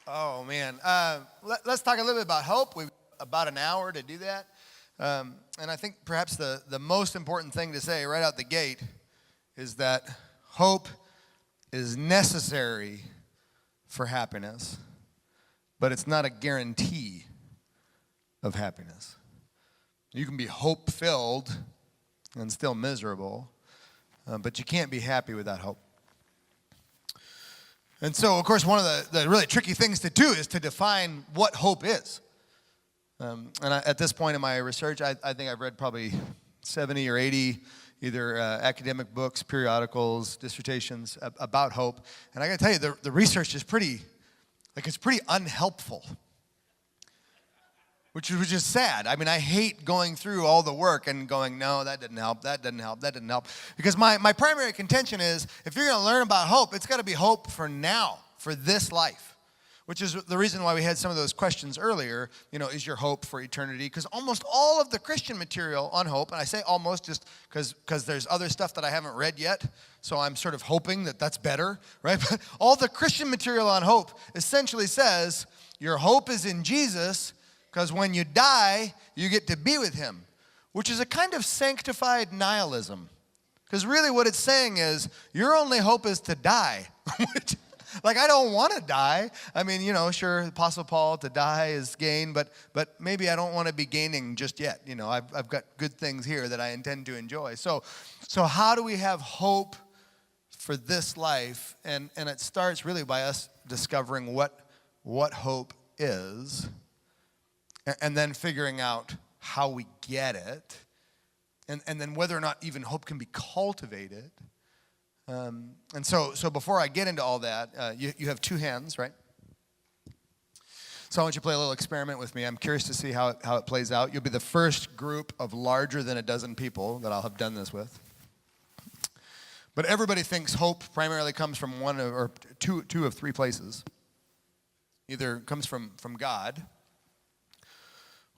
Oh, man. Let's talk a little bit about hope. We've about an hour to do that. And I think perhaps the most important thing to say right out the gate is that hope is necessary for happiness, but it's not a guarantee of happiness. You can be hope-filled and still miserable, but you can't be happy without hope. And so, of course, one of the really tricky things to do is to define what hope is. At this point in my research, I think I've read probably 70 or 80 either academic books, periodicals, dissertations about hope. And I got to tell you, the research is pretty unhelpful, which is sad. I mean, I hate going through all the work and going, no, that didn't help, that didn't help, that didn't help. Because my primary contention is, if you're going to learn about hope, it's got to be hope for now, for this life. Which is the reason why we had some of those questions earlier, is your hope for eternity? Because almost all of the Christian material on hope, and I say almost just because there's other stuff that I haven't read yet, so I'm sort of hoping that that's better, right? But all the Christian material on hope essentially says your hope is in Jesus, because when you die, you get to be with him, which is a kind of sanctified nihilism. Because really what it's saying is your only hope is to die, Like, I don't want to die. I mean, sure, Apostle Paul, to die is gain, but maybe I don't want to be gaining just yet. I've got good things here that I intend to enjoy. So how do we have hope for this life? And it starts really by us discovering what hope is, and then figuring out how we get it, and then whether or not even hope can be cultivated. And so before I get into all that, you have two hands, right? So I want you to play a little experiment with me. I'm curious to see how it plays out. You'll be the first group of larger than a dozen people that I'll have done this with. But everybody thinks hope primarily comes from one or two of three places. Either it comes from God,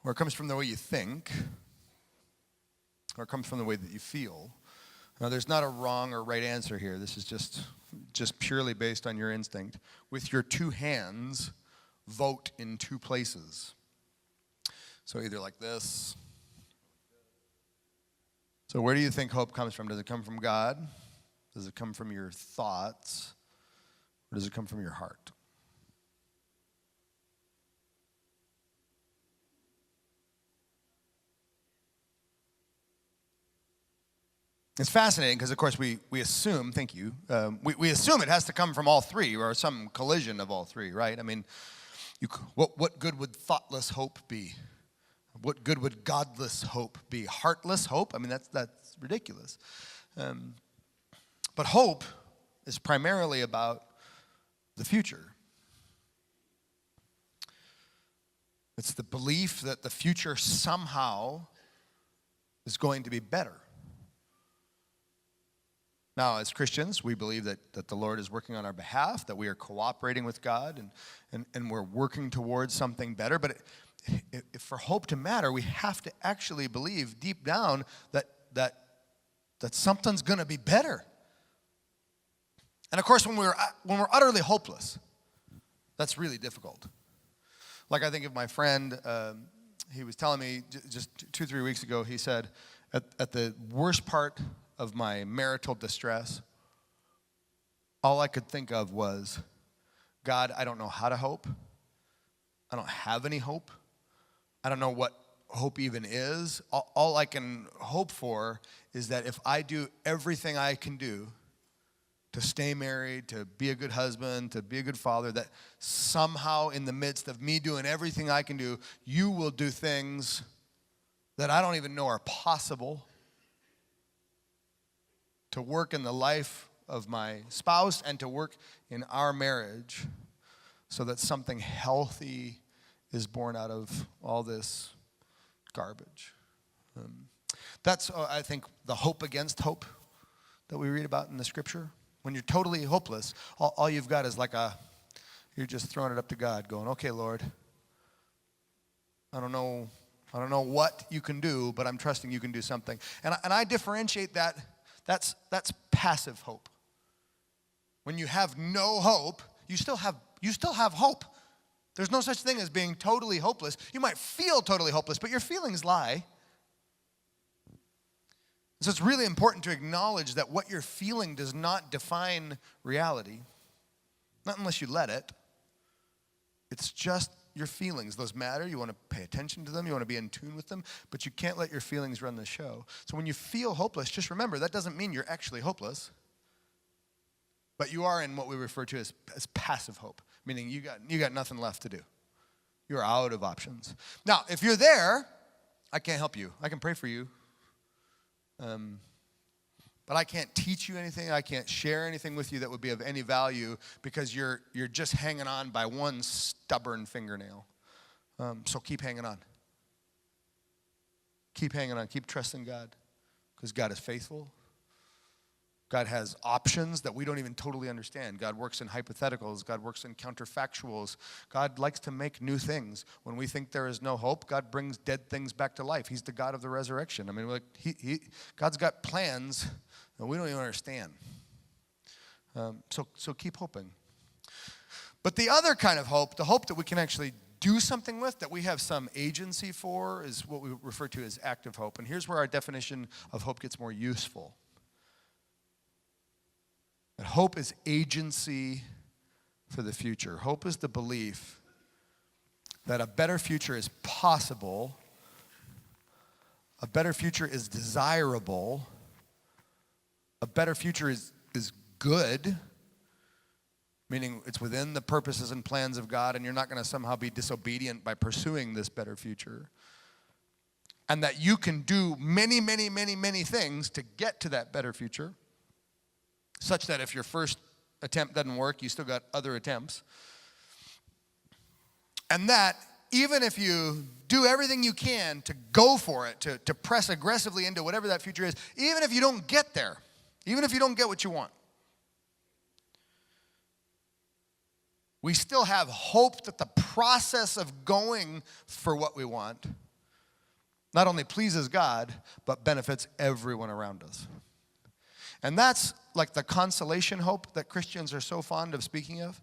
or it comes from the way you think, or it comes from the way that you feel. Now, there's not a wrong or right answer here. This is just purely based on your instinct. With your two hands, vote in two places. So either like this. So where do you think hope comes from? Does it come from God? Does it come from your thoughts? Or does it come from your heart? It's fascinating because, of course, we assume, thank you, we assume it has to come from all three or some collision of all three, right? I mean, what good would thoughtless hope be? What good would godless hope be? Heartless hope? I mean, that's ridiculous. But hope is primarily about the future. It's the belief that the future somehow is going to be better. Now, as Christians, we believe that the Lord is working on our behalf, that we are cooperating with God, and we're working towards something better. But if for hope to matter, we have to actually believe deep down that something's going to be better. And of course, when we're utterly hopeless, that's really difficult. Like, I think of my friend, he was telling me just 2-3 weeks ago, he said, at the worst part of my marital distress, all I could think of was, God, I don't know how to hope. I don't have any hope. I don't know what hope even is. All I can hope for is that if I do everything I can do to stay married, to be a good husband, to be a good father, that somehow in the midst of me doing everything I can do, you will do things that I don't even know are possible, to work in the life of my spouse and to work in our marriage so that something healthy is born out of all this garbage. That's, I think, the hope against hope that we read about in the scripture. When you're totally hopeless, all you've got is you're just throwing it up to God, going, okay, Lord, I don't know what you can do, but I'm trusting you can do something. And I differentiate that. That's passive hope. When you have no hope, you still have hope. There's no such thing as being totally hopeless. You might feel totally hopeless, but your feelings lie. So it's really important to acknowledge that what you're feeling does not define reality. Not unless you let it. It's just your feelings. Those matter. You want to pay attention to them. You want to be in tune with them. But you can't let your feelings run the show. So when you feel hopeless, just remember, that doesn't mean you're actually hopeless. But you are in what we refer to as passive hope. Meaning you got nothing left to do. You're out of options. Now, if you're there, I can't help you. I can pray for you. But I can't teach you anything. I can't share anything with you that would be of any value because you're just hanging on by one stubborn fingernail. So keep hanging on. Keep hanging on. Keep trusting God because God is faithful. God has options that we don't even totally understand. God works in hypotheticals. God works in counterfactuals. God likes to make new things. When we think there is no hope, God brings dead things back to life. He's the God of the resurrection. I mean, God's got plans that we don't even understand. So keep hoping. But the other kind of hope, the hope that we can actually do something with, that we have some agency for, is what we refer to as active hope. And here's where our definition of hope gets more useful. That hope is agency for the future. Hope is the belief that a better future is possible, a better future is desirable, a better future is good, meaning it's within the purposes and plans of God, and you're not going to somehow be disobedient by pursuing this better future. And that you can do many, many, many, many things to get to that better future, such that if your first attempt doesn't work, you still got other attempts. And that even if you do everything you can to go for it, to press aggressively into whatever that future is, even if you don't get there, even if you don't get what you want, we still have hope that the process of going for what we want not only pleases God, but benefits everyone around us. And that's like the consolation hope that Christians are so fond of speaking of.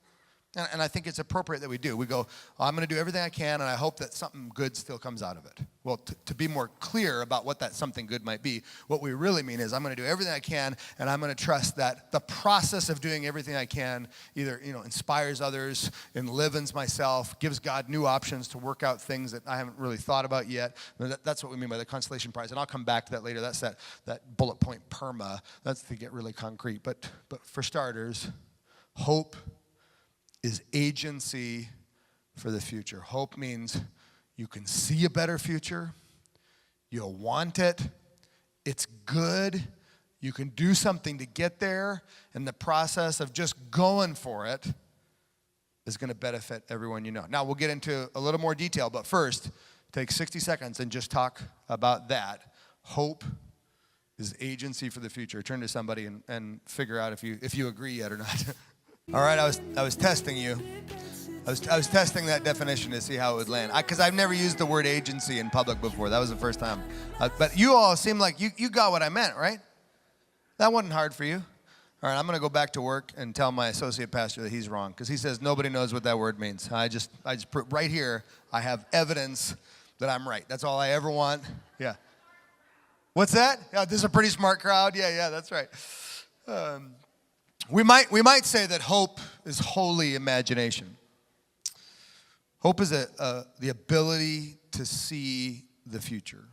And I think it's appropriate that we do. We go, I'm going to do everything I can, and I hope that something good still comes out of it. Well, to be more clear about what that something good might be, what we really mean is I'm going to do everything I can, and I'm going to trust that the process of doing everything I can either inspires others, enlivens myself, gives God new options to work out things that I haven't really thought about yet. That's what we mean by the consolation prize, and I'll come back to that later. That's that bullet point PERMA. That's to get really concrete. But for starters, hope is agency for the future. Hope means you can see a better future, you'll want it, it's good, you can do something to get there, and the process of just going for it is going to benefit everyone you know. Now, we'll get into a little more detail, but first, take 60 seconds and just talk about that. Hope is agency for the future. Turn to somebody and figure out if you agree yet or not. All right, I was testing you. I was testing that definition to see how it would land. Because I've never used the word agency in public before. That was the first time. But you all seem like you got what I meant, right? That wasn't hard for you. All right, I'm going to go back to work and tell my associate pastor that he's wrong. Because he says nobody knows what that word means. I just put right here, I have evidence that I'm right. That's all I ever want. Yeah. What's that? Yeah, this is a pretty smart crowd. Yeah, that's right. We might say that hope is holy imagination. Hope is the ability to see the future.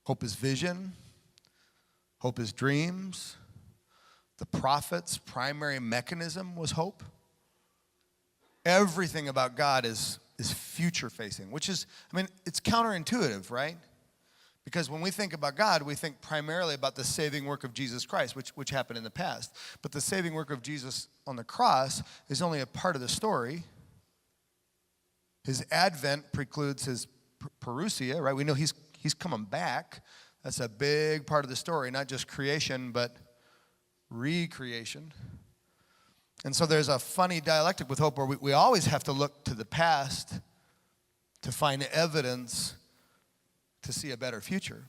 Hope is vision. Hope is dreams. The prophet's primary mechanism was hope. Everything about God is future facing, which is, it's counterintuitive, right? Because when we think about God, we think primarily about the saving work of Jesus Christ, which happened in the past. But the saving work of Jesus on the cross is only a part of the story. His advent precludes his parousia, right? We know he's coming back. That's a big part of the story, not just creation, but recreation. And so there's a funny dialectic with hope where we always have to look to the past to find evidence to see a better future.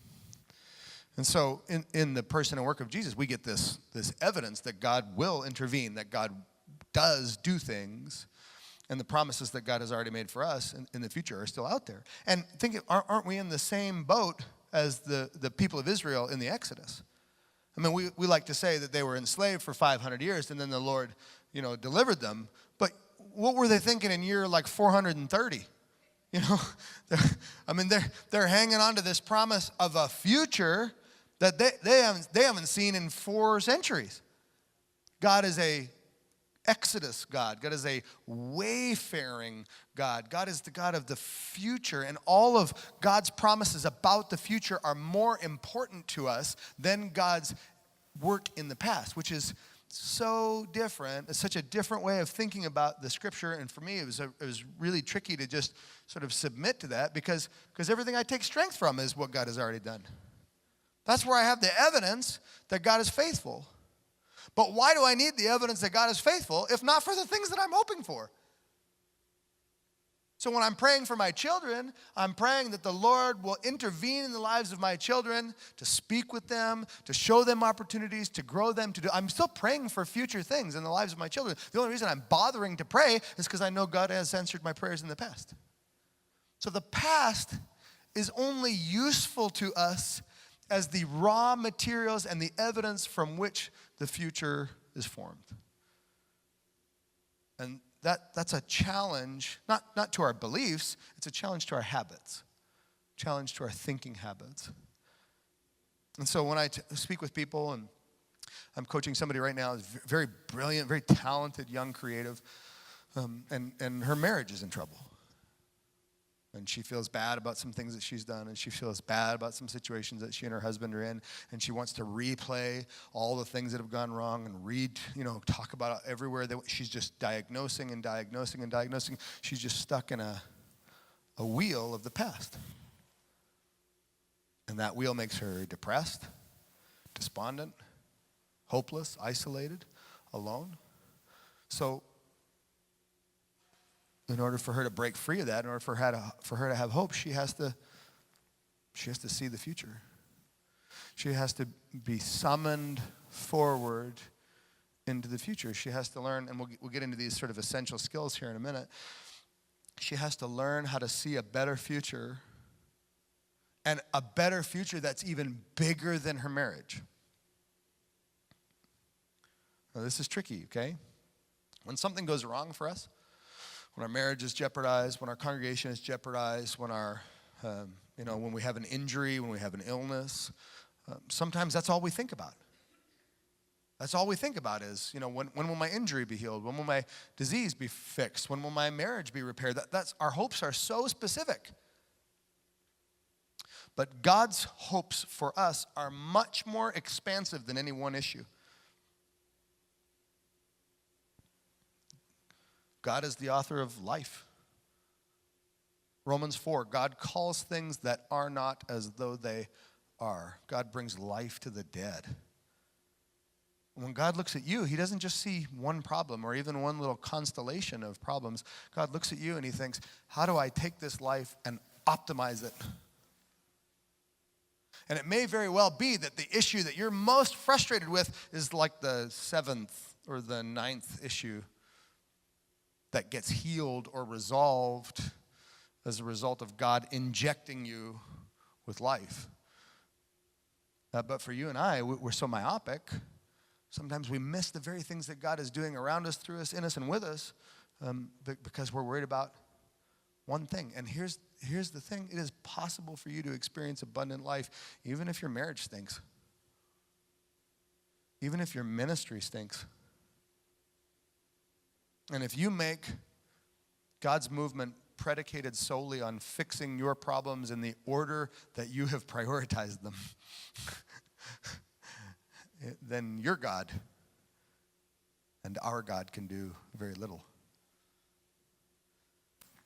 And so in the person and work of Jesus, we get this evidence that God will intervene, that God does do things. And the promises that God has already made for us in the future are still out there. And aren't we in the same boat as the people of Israel in the Exodus? I mean, we like to say that they were enslaved for 500 years and then the Lord, delivered them. But what were they thinking in year like 430? They're hanging on to this promise of a future that they haven't seen in 4 centuries. God is a Exodus God. God is a wayfaring God. God is the God of the future, and all of God's promises about the future are more important to us than God's work in the past, which is so different. It's such a different way of thinking about the Scripture, and for me, it was really tricky to just sort of submit to that because everything I take strength from is what God has already done. That's where I have the evidence that God is faithful. But why do I need the evidence that God is faithful if not for the things that I'm hoping for? So when I'm praying for my children, I'm praying that the Lord will intervene in the lives of my children, to speak with them, to show them opportunities, to grow them. I'm still praying for future things in the lives of my children. The only reason I'm bothering to pray is because I know God has answered my prayers in the past. So the past is only useful to us as the raw materials and the evidence from which the future is formed. And that's a challenge, not to our beliefs, it's a challenge to our habits, challenge to our thinking habits. And so when I speak with people, and I'm coaching somebody right now who's very brilliant, very talented, young creative, and her marriage is in trouble. And she feels bad about some things that she's done, and she feels bad about some situations that she and her husband are in, and she wants to replay all the things that have gone wrong and talk about it everywhere. She's just diagnosing and diagnosing and diagnosing. She's just stuck in a wheel of the past. And that wheel makes her depressed, despondent, hopeless, isolated, alone. So in order for her to break free of that, in order for her to have hope, she has to see the future. She has to be summoned forward into the future. She has to learn, and we'll get into these sort of essential skills here in a minute. She has to learn how to see a better future, and a better future that's even bigger than her marriage. Now, this is tricky, okay? When something goes wrong for us, when our marriage is jeopardized, when our congregation is jeopardized, when when we have an injury, when we have an illness, sometimes that's all we think about. That's all we think about is, when will my injury be healed? When will my disease be fixed? When will my marriage be repaired? That's our hopes are so specific. But God's hopes for us are much more expansive than any one issue. God is the author of life. Romans 4, God calls things that are not as though they are. God brings life to the dead. When God looks at you, he doesn't just see one problem or even one little constellation of problems. God looks at you and he thinks, how do I take this life and optimize it? And it may very well be that the issue that you're most frustrated with is like the 7th or the 9th issue that gets healed or resolved as a result of God injecting you with life. But for you and I, we're so myopic, sometimes we miss the very things that God is doing around us, through us, in us, and with us because we're worried about one thing. And here's the thing. It is possible for you to experience abundant life even if your marriage stinks, even if your ministry stinks. And if you make God's movement predicated solely on fixing your problems in the order that you have prioritized them, then your God and our God can do very little.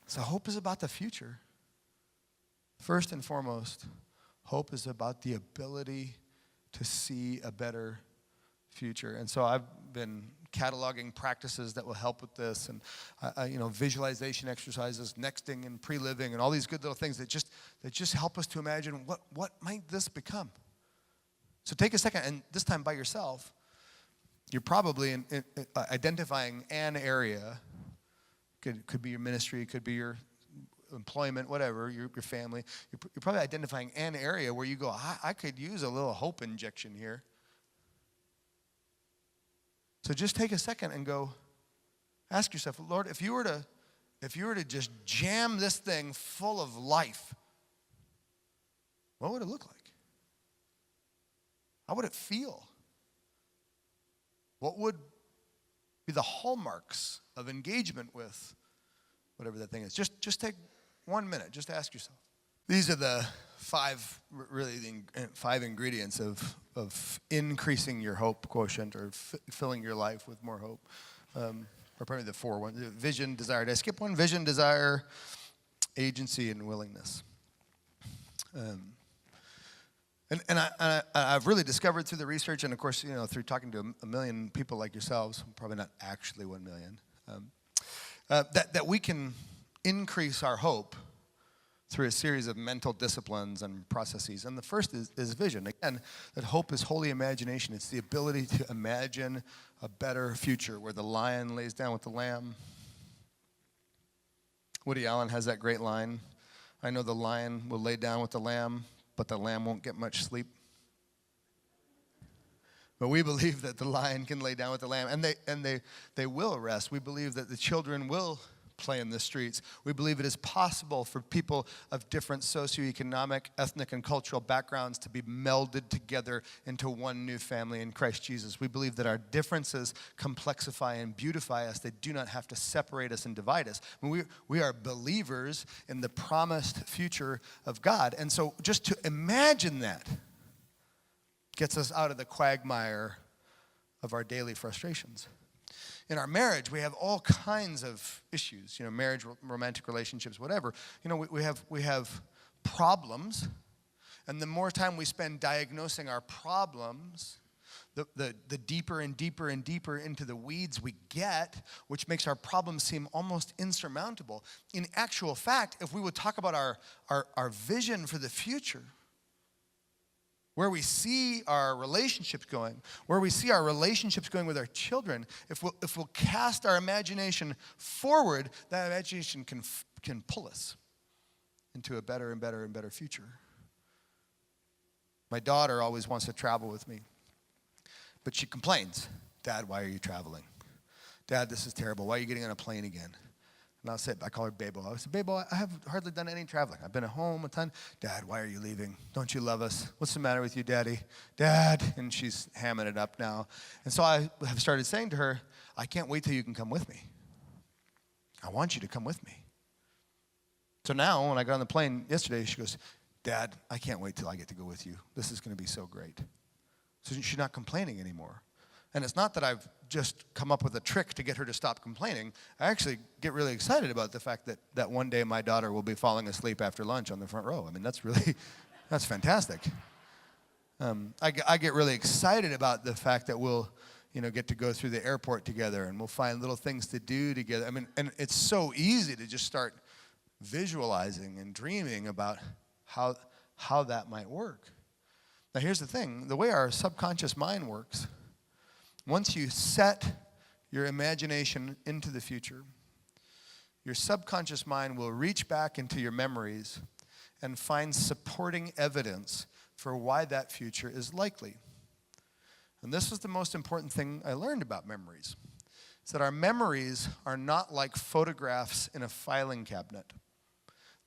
So hope is about the future. First and foremost, hope is about the ability to see a better future. And so I've been cataloging practices that will help with this, and visualization exercises, nexting and pre-living, and all these good little things that just help us to imagine what might this become. So take a second, and this time by yourself, you're probably identifying an area Could be your ministry, it could be your employment, whatever, your family. You're probably identifying an area where you go, I could use a little hope injection here. So just take a second and go, ask yourself, Lord, if you were to just jam this thing full of life, what would it look like? How would it feel? What would be the hallmarks of engagement with whatever that thing is? Just take 1 minute. Just ask yourself. These are the five ingredients of increasing your hope quotient or filling your life with more hope. Or probably the four ones. Vision, desire. Did I skip one? Vision, desire, agency, and willingness. And I've really discovered through the research, and of course, through talking to a million people like yourselves, probably not actually 1 million, that we can increase our hope through a series of mental disciplines and processes. And the first is vision. Again, that hope is holy imagination. It's the ability to imagine a better future where the lion lays down with the lamb. Woody Allen has that great line, I know the lion will lay down with the lamb, but the lamb won't get much sleep. But we believe that the lion can lay down with the lamb, and they will rest. We believe that the children will play in the streets. We believe it is possible for people of different socioeconomic, ethnic, and cultural backgrounds to be melded together into one new family in Christ Jesus. We believe that our differences complexify and beautify us. They do not have to separate us and divide us. I mean, we are believers in the promised future of God. And so just to imagine that gets us out of the quagmire of our daily frustrations. In our marriage, we have all kinds of issues, marriage, romantic relationships, whatever. We have problems, and the more time we spend diagnosing our problems, the deeper and deeper and deeper into the weeds we get, which makes our problems seem almost insurmountable. In actual fact, if we would talk about our vision for the future, where we see our relationships going, where we see our relationships going with our children, if we'll cast our imagination forward, that imagination can pull us into a better and better and better future. My daughter always wants to travel with me, but she complains, Dad, why are you traveling? Dad, this is terrible. Why are you getting on a plane again? And I call her Babo. I said, Babo, I have hardly done any traveling. I've been at home a ton. Dad, why are you leaving? Don't you love us? What's the matter with you, Daddy? Dad. And she's hamming it up now. And so I have started saying to her, I can't wait till you can come with me. I want you to come with me. So now when I got on the plane yesterday, she goes, Dad, I can't wait till I get to go with you. This is going to be so great. So she's not complaining anymore. And it's not that I've just come up with a trick to get her to stop complaining. I actually get really excited about the fact that one day my daughter will be falling asleep after lunch on the front row. I mean, that's fantastic. I get really excited about the fact that we'll, get to go through the airport together and we'll find little things to do together. I mean, and it's so easy to just start visualizing and dreaming about how that might work. Now, here's the thing. The way our subconscious mind works, once you set your imagination into the future, your subconscious mind will reach back into your memories and find supporting evidence for why that future is likely. And this was the most important thing I learned about memories. It's that our memories are not like photographs in a filing cabinet.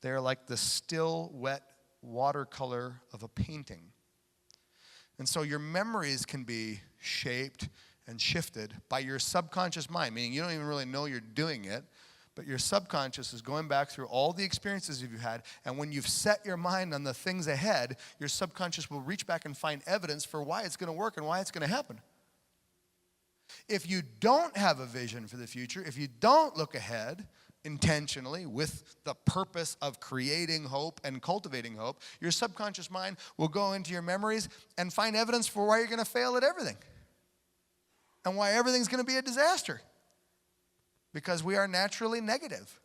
They are like the still, wet watercolor of a painting. And so your memories can be shaped and shifted by your subconscious mind, meaning you don't even really know you're doing it, but your subconscious is going back through all the experiences you've had, and when you've set your mind on the things ahead, your subconscious will reach back and find evidence for why it's going to work and why it's going to happen. If you don't have a vision for the future, if you don't look ahead intentionally with the purpose of creating hope and cultivating hope, your subconscious mind will go into your memories and find evidence for why you're going to fail at everything. And why everything's going to be a disaster. Because we are naturally negative.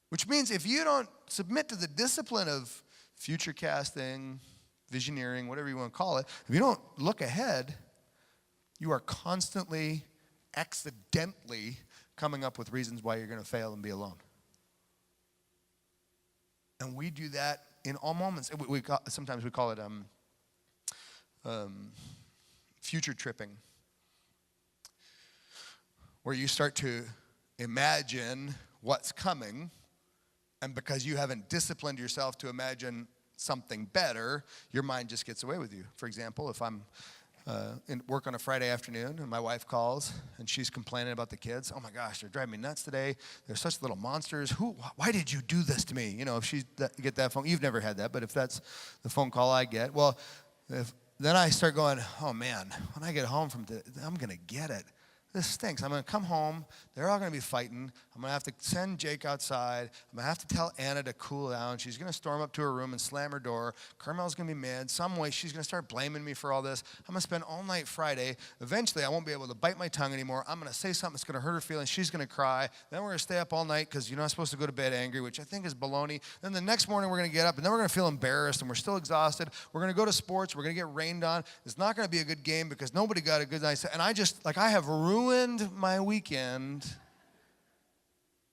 Which means if you don't submit to the discipline of future casting, visioneering, whatever you want to call it, if you don't look ahead, you are constantly, accidentally coming up with reasons why you're going to fail and be alone. And we do that in all moments. Sometimes we call it future tripping, where you start to imagine what's coming, and because you haven't disciplined yourself to imagine something better, your mind just gets away with you. For example, if I'm in work on a Friday afternoon and my wife calls and she's complaining about the kids, oh my gosh, they're driving me nuts today. They're such little monsters. Why did you do this to me? You know, if you get that phone, you've never had that, but if that's the phone call I get, well, then I start going, oh man, when I get home I'm going to get it. This stinks. I'm going to come home. They're all going to be fighting. I'm going to have to send Jake outside. I'm going to have to tell Anna to cool down. She's going to storm up to her room and slam her door. Carmel's going to be mad. Some way she's going to start blaming me for all this. I'm going to spend all night Friday. Eventually, I won't be able to bite my tongue anymore. I'm going to say something that's going to hurt her feelings. She's going to cry. Then we're going to stay up all night because you're not supposed to go to bed angry, which I think is baloney. Then the next morning, we're going to get up, and then we're going to feel embarrassed, and we're still exhausted. We're going to go to sports. We're going to get rained on. It's not going to be a good game because nobody got a good night's sleep. And I have ruined my weekend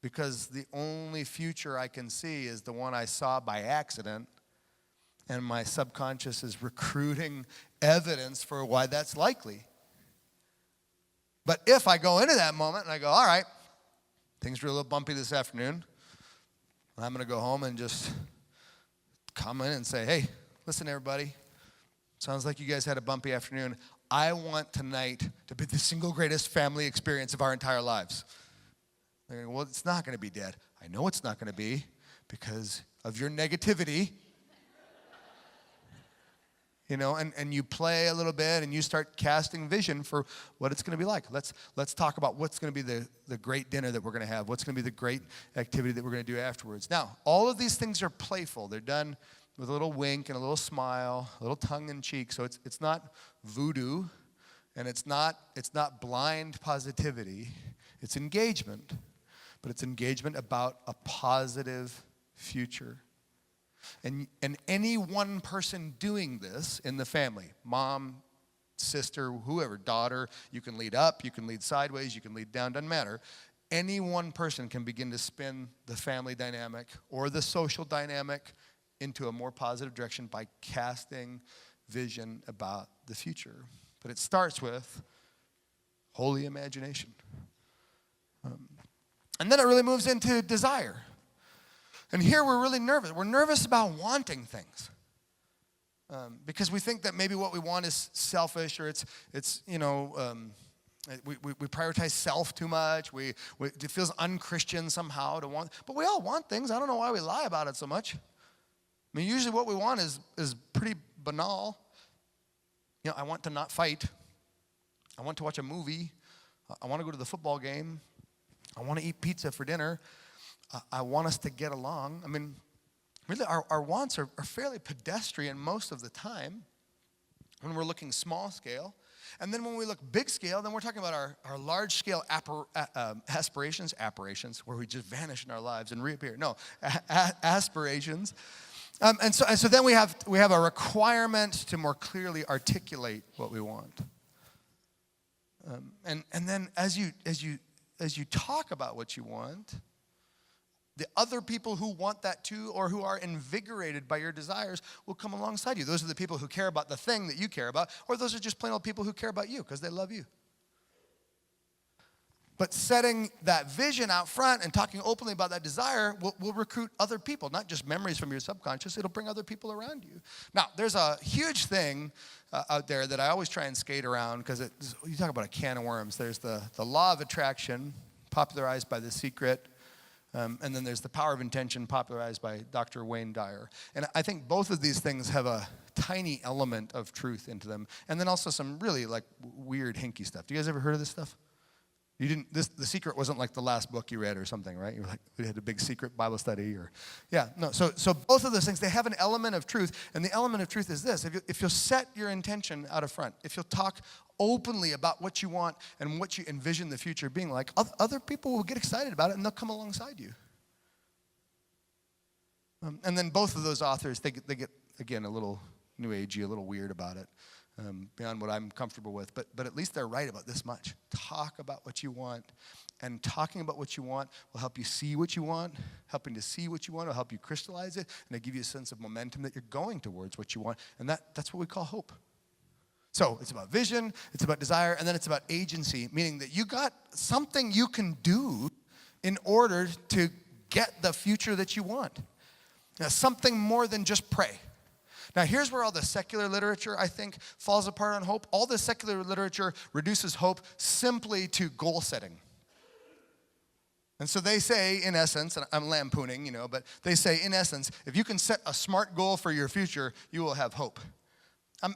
because the only future I can see is the one I saw by accident, and my subconscious is recruiting evidence for why that's likely. But if I go into that moment and I go, all right, things were a little bumpy this afternoon, I'm going to go home and just come in and say, hey, listen, everybody, sounds like you guys had a bumpy afternoon. I want tonight to be the single greatest family experience of our entire lives. They're going, well, it's not going to be, Dad. I know it's not going to be because of your negativity. You know, and you play a little bit and you start casting vision for what it's going to be like. Let's talk about what's going to be the great dinner that we're going to have. What's going to be the great activity that we're going to do afterwards. Now, all of these things are playful. They're done with a little wink and a little smile, a little tongue in cheek. So it's not voodoo, and it's not blind positivity. It's engagement, but it's engagement about a positive future. And any one person doing this in the family, mom, sister, whoever, daughter, you can lead up, you can lead sideways, you can lead down, doesn't matter. Any one person can begin to spin the family dynamic or the social dynamic into a more positive direction by casting vision about the future. But it starts with holy imagination. And then it really moves into desire. And here we're really nervous. We're nervous about wanting things. Because we think that maybe what we want is selfish, or it's we prioritize self too much. It feels unchristian somehow to want. But we all want things. I don't know why we lie about it so much. I mean, usually what we want is pretty banal. You know, I want to not fight. I want to watch a movie. I want to go to the football game. I want to eat pizza for dinner. I want us to get along. I mean, really, our wants are fairly pedestrian most of the time when we're looking small scale. And then when we look big scale, then we're talking about our large scale aspirations, where we just vanish in our lives and reappear. No, aspirations. And so then we have a requirement to more clearly articulate what we want. And then as you talk about what you want, the other people who want that too, or who are invigorated by your desires, will come alongside you. Those are the people who care about the thing that you care about, or those are just plain old people who care about you because they love you. But setting that vision out front and talking openly about that desire will recruit other people, not just memories from your subconscious. It'll bring other people around you. Now, there's a huge thing out there that I always try and skate around because you talk about a can of worms. There's the law of attraction, popularized by The Secret. And then there's the power of intention, popularized by Dr. Wayne Dyer. And I think both of these things have a tiny element of truth into them. And then also some really like weird, hinky stuff. Do you guys ever heard of this stuff? You didn't. The Secret wasn't like the last book you read or something, right? You were like, we had a big secret Bible study, or yeah, no. So both of those things, they have an element of truth, and the element of truth is this: if you'll set your intention out of front, if you'll talk openly about what you want and what you envision the future being like, other people will get excited about it and they'll come alongside you. And then both of those authors, they get again a little new agey, a little weird about it. beyond what I'm comfortable with. But at least they're right about this much. Talk about what you want. And talking about what you want will help you see what you want. Helping to see what you want will help you crystallize it, and it'll give you a sense of momentum that you're going towards what you want. And that's what we call hope. So it's about vision, it's about desire, and then it's about agency, meaning that you got something you can do in order to get the future that you want. Now, something more than just pray. Now, here's where all the secular literature, I think, falls apart on hope. All the secular literature reduces hope simply to goal setting. And so they say, in essence, and I'm lampooning, but they say, in essence, if you can set a smart goal for your future, you will have hope.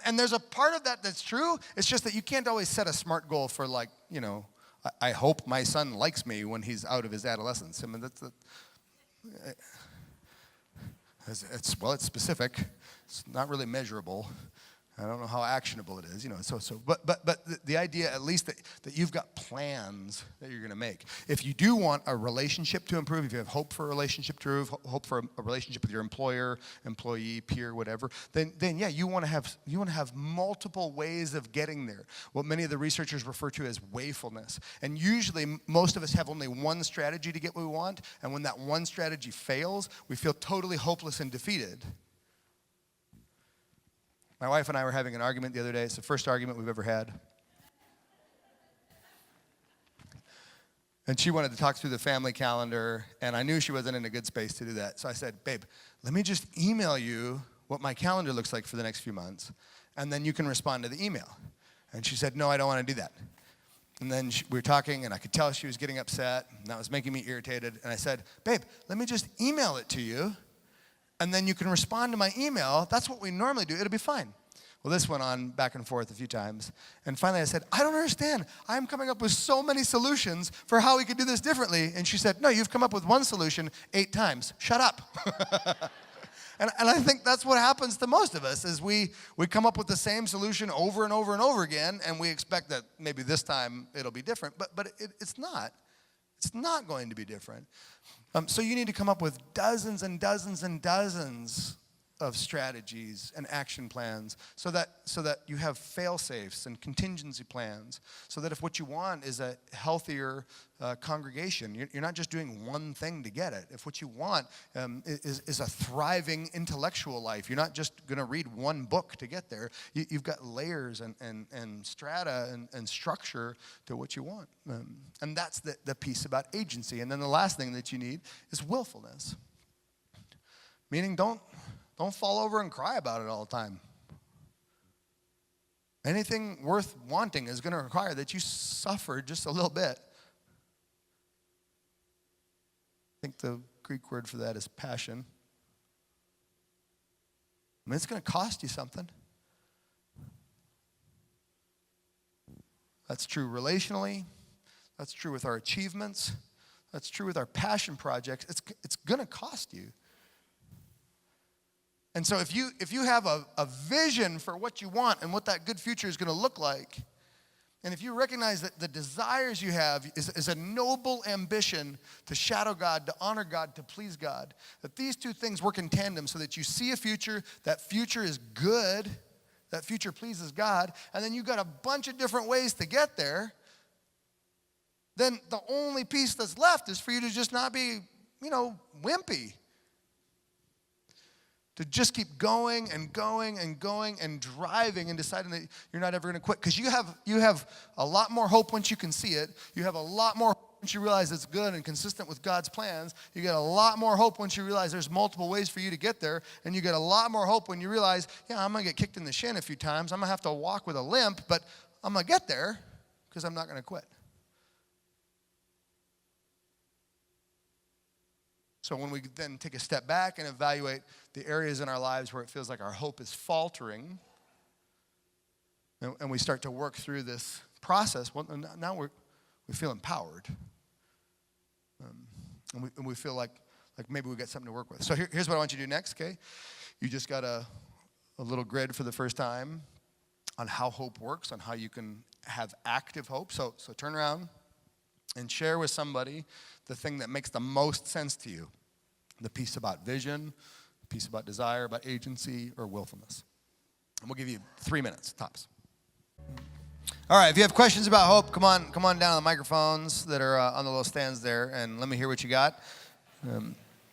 And there's a part of that that's true. It's just that you can't always set a smart goal for, I hope my son likes me when he's out of his adolescence. I mean, it's specific. It's not really measurable. I don't know how actionable it is, But the idea, at least, that you've got plans that you're going to make. If you do want a relationship to improve, if you have hope for a relationship to improve, hope for a relationship with your employer, employee, peer, whatever, then yeah, you want to have multiple ways of getting there. What many of the researchers refer to as wayfulness. And usually, most of us have only one strategy to get what we want. And when that one strategy fails, we feel totally hopeless and defeated. My wife and I were having an argument the other day. It's the first argument we've ever had. And she wanted to talk through the family calendar, and I knew she wasn't in a good space to do that. So I said, babe, let me just email you what my calendar looks like for the next few months, and then you can respond to the email. And she said, no, I don't want to do that. And then we were talking, and I could tell she was getting upset, and that was making me irritated. And I said, babe, let me just email it to you, and then you can respond to my email. That's what we normally do. It'll be fine. Well, this went on back and forth a few times. And finally I said, I don't understand. I'm coming up with so many solutions for how we could do this differently. And she said, no, you've come up with one solution 8 times. Shut up. And I think that's what happens to most of us, is we come up with the same solution over and over and over again, and we expect that maybe this time it'll be different. But it's not. It's not going to be different. So you need to come up with dozens and dozens and dozens of strategies and action plans so that you have fail-safes and contingency plans, so that if what you want is a healthier congregation, you're not just doing one thing to get it. If what you want is a thriving intellectual life, you're not just going to read one book to get there. You've got layers and strata and structure to what you want. And that's the piece about agency. And then the last thing that you need is willfulness. Meaning don't fall over and cry about it all the time. Anything worth wanting is going to require that you suffer just a little bit. I think the Greek word for that is passion. I mean, it's going to cost you something. That's true relationally. That's true with our achievements. That's true with our passion projects. It's going to cost you. And so if you have a vision for what you want and what that good future is going to look like, and if you recognize that the desires you have is a noble ambition to shadow God, to honor God, to please God, that these two things work in tandem so that you see a future, that future is good, that future pleases God, and then you've got a bunch of different ways to get there, then the only piece that's left is for you to just not be, wimpy. To just keep going and going and going and driving and deciding that you're not ever going to quit. Because you have a lot more hope once you can see it. You have a lot more hope once you realize it's good and consistent with God's plans. You get a lot more hope once you realize there's multiple ways for you to get there. And you get a lot more hope when you realize, I'm going to get kicked in the shin a few times. I'm going to have to walk with a limp, but I'm going to get there because I'm not going to quit. So when we then take a step back and evaluate the areas in our lives where it feels like our hope is faltering, and we start to work through this process, well, now we feel empowered. And we feel like maybe we got something to work with. So here's what I want you to do next, okay? You just got a little grid for the first time on how hope works, on how you can have active hope. So turn around and share with somebody the thing that makes the most sense to you. The piece about vision, the piece about desire, about agency, or willfulness. And we'll give you 3 minutes, tops. All right, if you have questions about hope, come on down to the microphones that are on the little stands there, and let me hear what you got.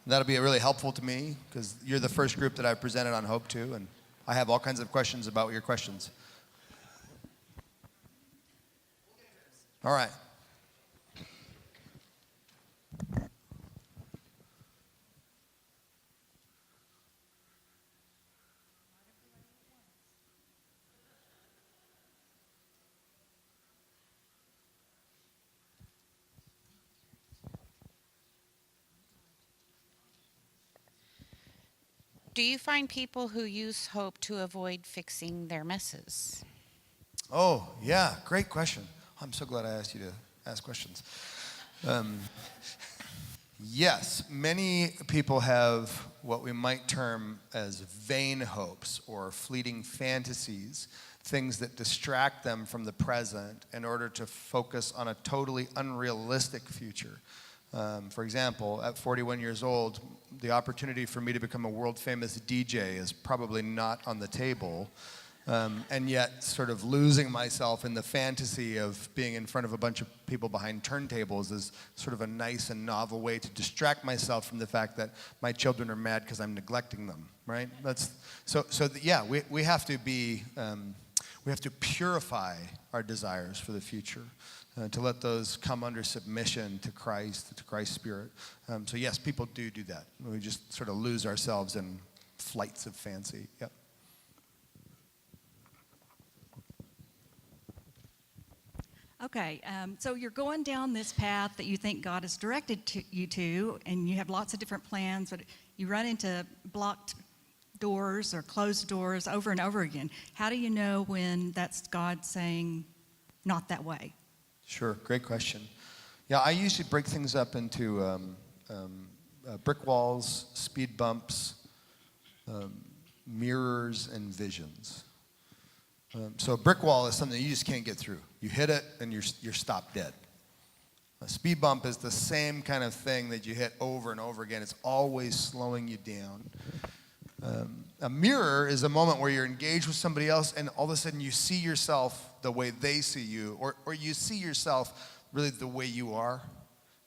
That'll be really helpful to me, because you're the first group that I've presented on hope to, and I have all kinds of questions about your questions. All right. Do you find people who use hope to avoid fixing their messes? Oh, yeah, great question. I'm so glad I asked you to ask questions. Yes, many people have what we might term as vain hopes or fleeting fantasies, things that distract them from the present in order to focus on a totally unrealistic future. For example, at 41 years old, the opportunity for me to become a world famous DJ is probably not on the table. And yet sort of losing myself in the fantasy of being in front of a bunch of people behind turntables is sort of a nice and novel way to distract myself from the fact that my children are mad because I'm neglecting them, right? We have to be, we have to purify our desires for the future, to let those come under submission to Christ, to Christ's Spirit. So yes, people do that. We just sort of lose ourselves in flights of fancy. Yep. Okay, so you're going down this path that you think God has directed you to, and you have lots of different plans, but you run into blocked doors or closed doors over and over again. How do you know when that's God saying, not that way? Sure, great question. Yeah, I usually break things up into brick walls, speed bumps, mirrors, and visions. So a brick wall is something you just can't get through. You hit it and you're stopped dead. A speed bump is the same kind of thing that you hit over and over again. It's always slowing you down. A mirror is a moment where you're engaged with somebody else and all of a sudden you see yourself the way they see you, or you see yourself really the way you are.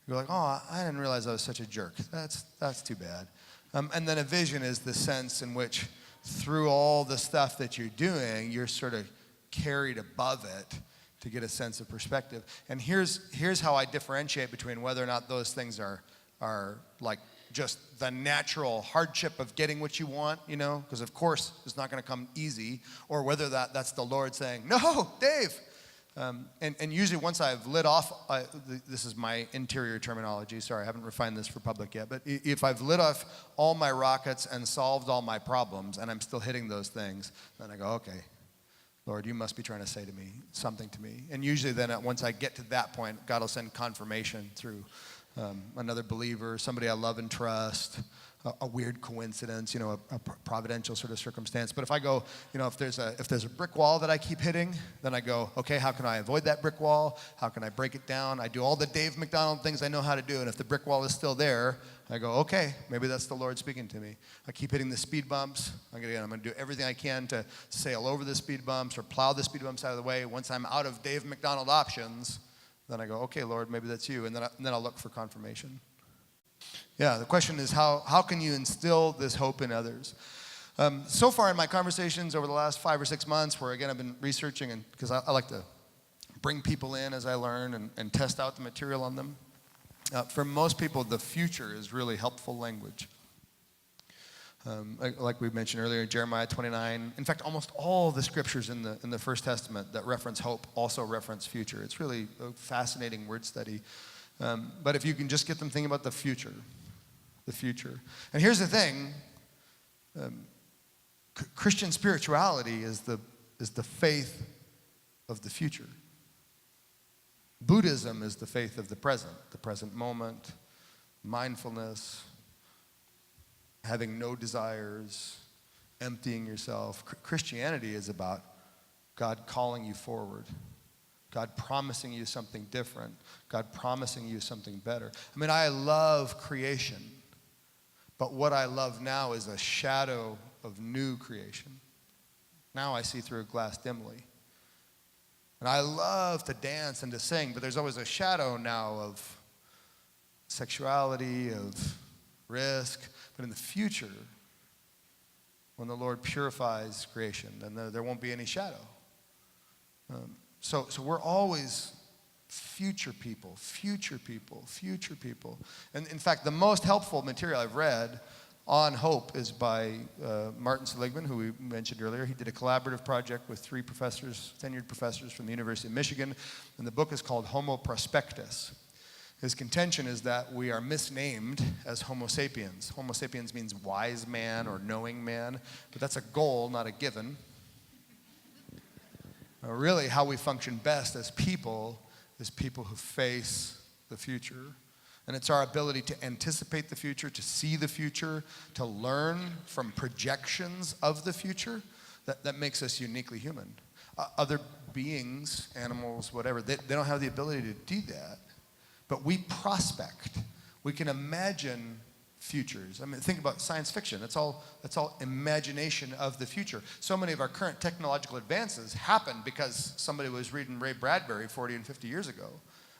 You're like, oh, I didn't realize I was such a jerk. That's too bad. And then a vision is the sense in which through all the stuff that you're doing, you're sort of carried above it to get a sense of perspective. And here's how I differentiate between whether or not those things are like just the natural hardship of getting what you want, because of course it's not going to come easy, or whether that's the Lord saying, no, Dave. And usually once I've lit off, this is my interior terminology, sorry, I haven't refined this for public yet, but if I've lit off all my rockets and solved all my problems and I'm still hitting those things, then I go, okay, Lord, you must be trying to say to me something to me. And usually then once I get to that point, God will send confirmation through another believer, somebody I love and trust, a weird coincidence, a providential sort of circumstance. But if I go, if there's a brick wall that I keep hitting, then I go, okay, how can I avoid that brick wall? How can I break it down? I do all the Dave McDonald things I know how to do, and if the brick wall is still there, I go, okay, maybe that's the Lord speaking to me. I keep hitting the speed bumps. I'm going to do everything I can to sail over the speed bumps or plow the speed bumps out of the way. Once I'm out of Dave McDonald options, then I go, okay, Lord, maybe that's you, and then I'll look for confirmation. Yeah, the question is how can you instill this hope in others? So far in my conversations over the last 5 or 6 months, where again I've been researching, and because I like to bring people in as I learn and test out the material on them. For most people, the future is really helpful language. Like we mentioned earlier, Jeremiah 29. In fact, almost all the scriptures in the First Testament that reference hope also reference future. It's really a fascinating word study. But if you can just get them thinking about the future. And here's the thing, Christian spirituality is the faith of the future. Buddhism is the faith of the present moment, mindfulness, having no desires, emptying yourself. Christianity is about God calling you forward, God promising you something different, God promising you something better. I mean, I love creation, but what I love now is a shadow of new creation. Now I see through a glass dimly. And I love to dance and to sing, but there's always a shadow now of sexuality, of risk. But in the future, when the Lord purifies creation, then there won't be any shadow. So we're always future people. And in fact, the most helpful material I've read on hope is by Martin Seligman, who we mentioned earlier. He did a collaborative project with 3 professors, tenured professors from the University of Michigan, and the book is called Homo Prospectus. His contention is that we are misnamed as Homo sapiens. Homo sapiens means wise man or knowing man, but that's a goal, not a given. Really, how we function best as people is people who face the future. And it's our ability to anticipate the future, to see the future, to learn from projections of the future that makes us uniquely human. Other beings, animals, whatever, they don't have the ability to do that. But we prospect. We can imagine futures. I mean, think about science fiction. That's all imagination of the future. So many of our current technological advances happened because somebody was reading Ray Bradbury 40 and 50 years ago.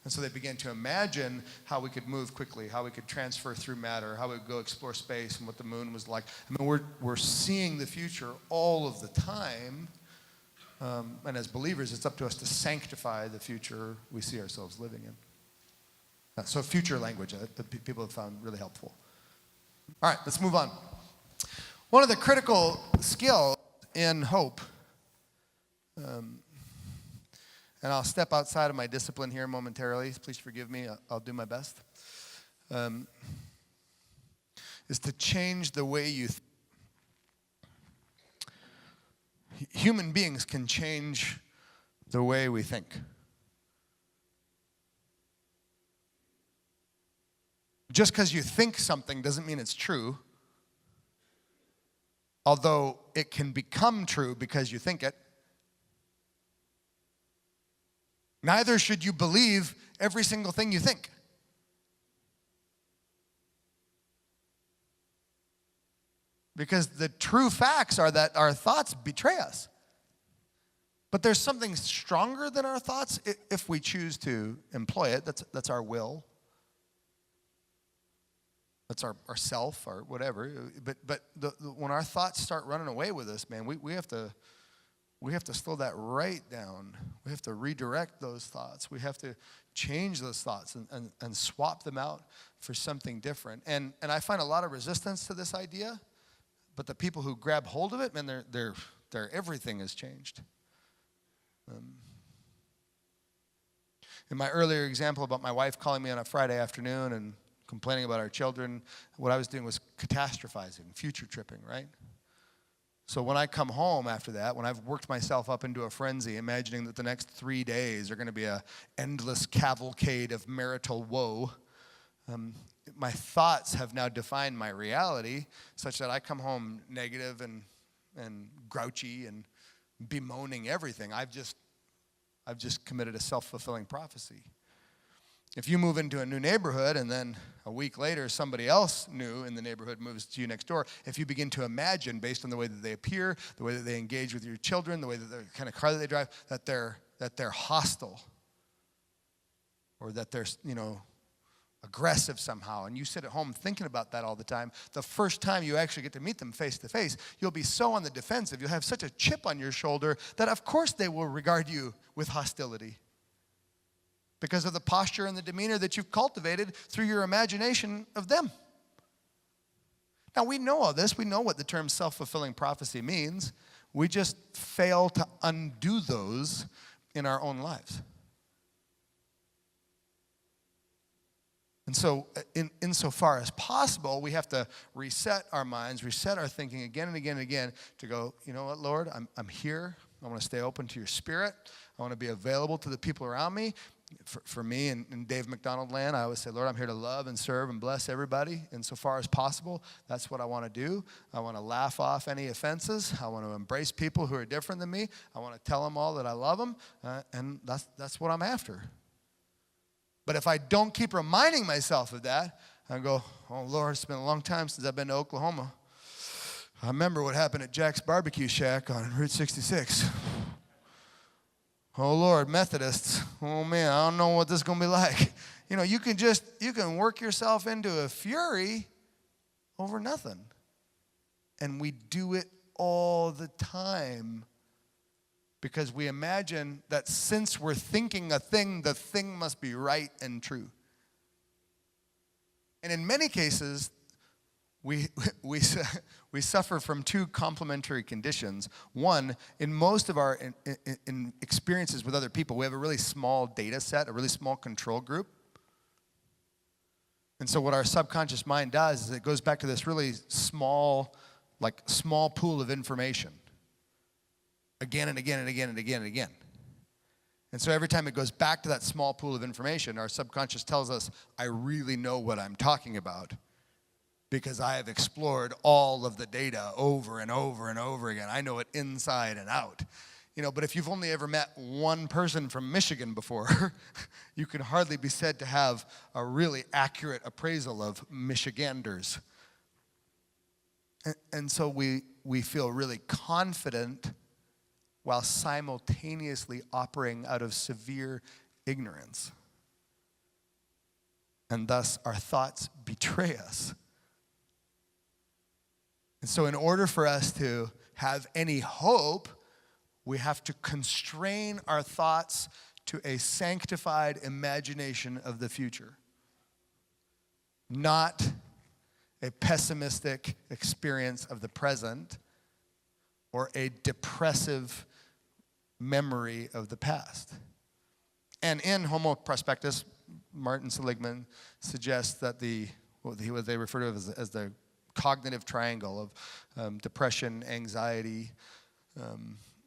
And so they began to imagine how we could move quickly, how we could transfer through matter, how we would go explore space and what the moon was like. I mean, we're seeing the future all of the time. And as believers, it's up to us to sanctify the future we see ourselves living in. So future language that people have found really helpful. All right, let's move on. One of the critical skills in hope, and I'll step outside of my discipline here momentarily. Please forgive me. I'll do my best. Is to change the way you think. Human beings can change the way we think. Just because you think something doesn't mean it's true, although it can become true because you think it. Neither should you believe every single thing you think. Because the true facts are that our thoughts betray us. But there's something stronger than our thoughts if we choose to employ it. That's our will. That's our self or whatever. But when our thoughts start running away with us, man, we have to slow that right down. We have to redirect those thoughts. We have to change those thoughts and swap them out for something different. And I find a lot of resistance to this idea, but the people who grab hold of it, man, their everything has changed. In my earlier example about my wife calling me on a Friday afternoon and complaining about our children, what I was doing was catastrophizing, future tripping, right? So when I come home after that, when I've worked myself up into a frenzy, imagining that the next 3 days are going to be an endless cavalcade of marital woe, my thoughts have now defined my reality such that I come home negative and grouchy and bemoaning everything. I've just committed a self-fulfilling prophecy. If you move into a new neighborhood and then a week later somebody else new in the neighborhood moves to you next door, if you begin to imagine based on the way that they appear, the way that they engage with your children, the way that the kind of car that they drive, that they're hostile or that they're, aggressive somehow, and you sit at home thinking about that all the time, the first time you actually get to meet them face to face, you'll be so on the defensive, you'll have such a chip on your shoulder that of course they will regard you with hostility. Because of the posture and the demeanor that you've cultivated through your imagination of them. Now, we know all this. We know what the term self-fulfilling prophecy means. We just fail to undo those in our own lives. And so, insofar as possible, we have to reset our minds, reset our thinking again and again and again to go, you know what, Lord, I'm here. I want to stay open to your spirit. I want to be available to the people around me. For me in Dave McDonald land, I always say, Lord, I'm here to love and serve and bless everybody insofar as possible. That's what I want to do. I want to laugh off any offenses. I want to embrace people who are different than me. I want to tell them all that I love them, and that's what I'm after. But if I don't keep reminding myself of that, I go, oh, Lord, it's been a long time since I've been to Oklahoma. I remember what happened at Jack's Barbecue Shack on Route 66. Oh, Lord, Methodists. Oh, man, I don't know what this is going to be like. You know, you can work yourself into a fury over nothing. And we do it all the time because we imagine that since we're thinking a thing, the thing must be right and true. And in many cases, we suffer from two complementary conditions. One, in most of our in experiences with other people, we have a really small data set, a really small control group. And so what our subconscious mind does is it goes back to this really small pool of information again and again and again and again and again. And so every time it goes back to that small pool of information, our subconscious tells us, I really know what I'm talking about because I have explored all of the data over and over and over again. I know it inside and out. You know, but if you've only ever met one person from Michigan before, you can hardly be said to have a really accurate appraisal of Michiganders. And so we feel really confident while simultaneously operating out of severe ignorance. And thus our thoughts betray us. And so in order for us to have any hope, we have to constrain our thoughts to a sanctified imagination of the future, not a pessimistic experience of the present or a depressive memory of the past. And in Homo Prospectus, Martin Seligman suggests that what they refer to as the cognitive triangle of depression, anxiety,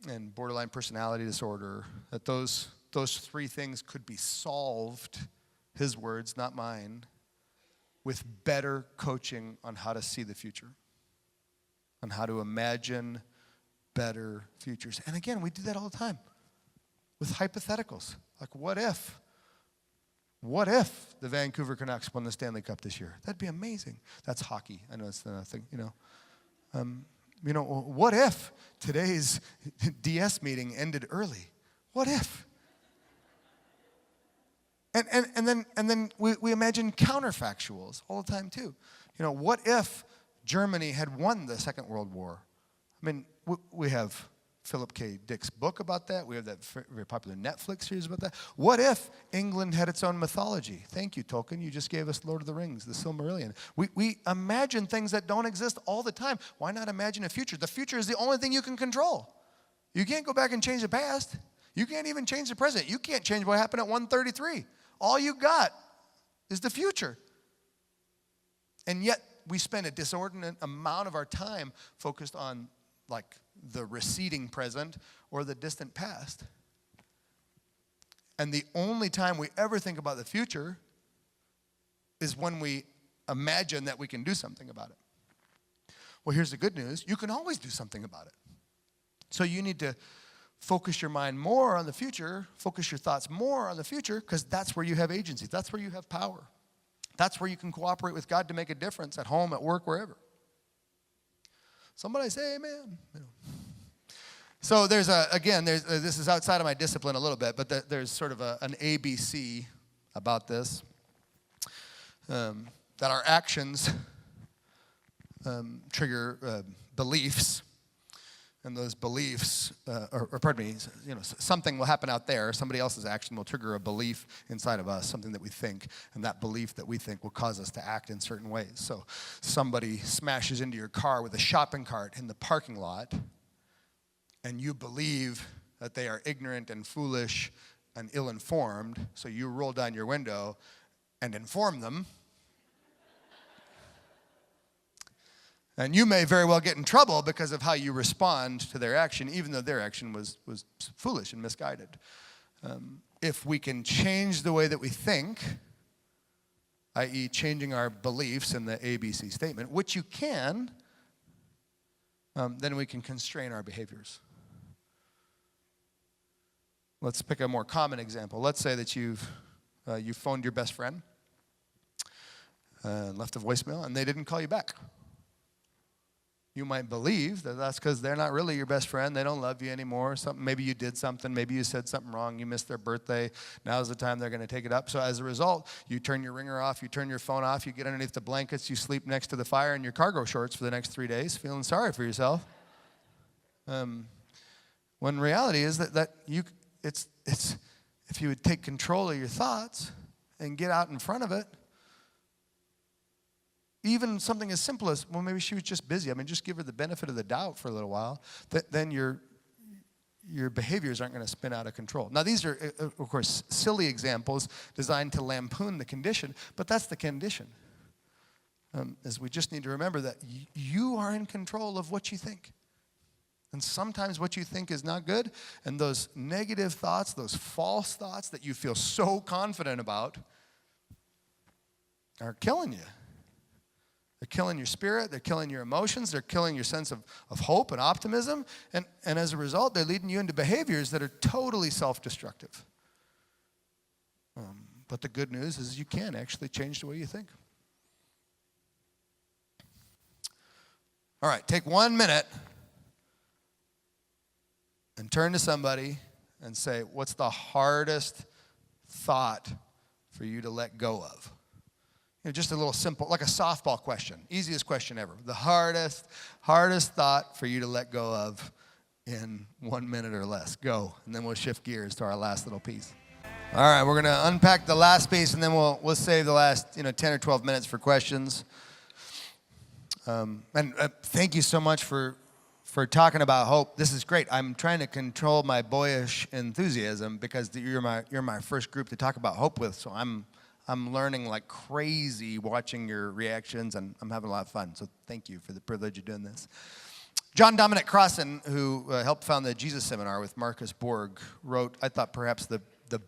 and borderline personality disorder, that those three things could be solved, his words, not mine, with better coaching on how to see the future, on how to imagine better futures. And again, we do that all the time with hypotheticals. Like, what if the Vancouver Canucks won the Stanley Cup this year? That'd be amazing. That's hockey. I know it's nothing, what if today's DS meeting ended early? What if? And then we imagine counterfactuals all the time too. You know, what if Germany had won the Second World War? I mean, we have Philip K. Dick's book about that. We have that very popular Netflix series about that. What if England had its own mythology? Thank you, Tolkien. You just gave us Lord of the Rings, the Silmarillion. We imagine things that don't exist all the time. Why not imagine a future? The future is the only thing you can control. You can't go back and change the past. You can't even change the present. You can't change what happened at 1:33. All you got is the future. And yet we spend a disordinate amount of our time focused on like the receding present or the distant past. And the only time we ever think about the future is when we imagine that we can do something about it. Well, here's the good news. You can always do something about it. So you need to focus your mind more on the future, focus your thoughts more on the future, because that's where you have agency. That's where you have power. That's where you can cooperate with God to make a difference at home, at work, wherever. Somebody say amen. So this is outside of my discipline a little bit, but there's sort of an ABC about this, that our actions trigger beliefs, and those beliefs, something will happen out there. Somebody else's action will trigger a belief inside of us, something that we think, and that belief that we think will cause us to act in certain ways. So somebody smashes into your car with a shopping cart in the parking lot, and you believe that they are ignorant and foolish and ill-informed, so you roll down your window and inform them. And you may very well get in trouble because of how you respond to their action, even though their action was foolish and misguided. If we can change the way that we think, i.e. changing our beliefs in the ABC statement, which you can, then we can constrain our behaviors. Let's pick a more common example. Let's say that you phoned your best friend, left a voicemail, and they didn't call you back. You might believe that that's because they're not really your best friend. They don't love you anymore. Something, maybe you did something. Maybe you said something wrong. You missed their birthday. Now's the time they're going to take it up. So as a result, you turn your ringer off. You turn your phone off. You get underneath the blankets. You sleep next to the fire in your cargo shorts for the next 3 days, feeling sorry for yourself. When reality is that it's if you would take control of your thoughts and get out in front of it. Even something as simple as, well, maybe she was just busy. I mean, just give her the benefit of the doubt for a little while. Then your behaviors aren't going to spin out of control. Now, these are, of course, silly examples designed to lampoon the condition, but that's the condition. Is we just need to remember that you are in control of what you think. And sometimes what you think is not good, and those negative thoughts, those false thoughts that you feel so confident about are killing you. They're killing your spirit, they're killing your emotions, they're killing your sense of hope and optimism, and as a result, they're leading you into behaviors that are totally self-destructive. But the good news is you can actually change the way you think. All right, take 1 minute and turn to somebody and say, what's the hardest thought for you to let go of? Just a little simple, like a softball question. Easiest question ever. The hardest thought for you to let go of in 1 minute or less. Go. And then we'll shift gears to our last little piece. All right, we're going to unpack the last piece, and then we'll save the last 10 or 12 minutes for questions. Thank you so much for talking about hope. This is great. I'm trying to control my boyish enthusiasm because you're my first group to talk about hope with, so I'm learning like crazy watching your reactions, and I'm having a lot of fun. So thank you for the privilege of doing this. John Dominic Crossan, who helped found the Jesus Seminar with Marcus Borg, wrote, I thought perhaps the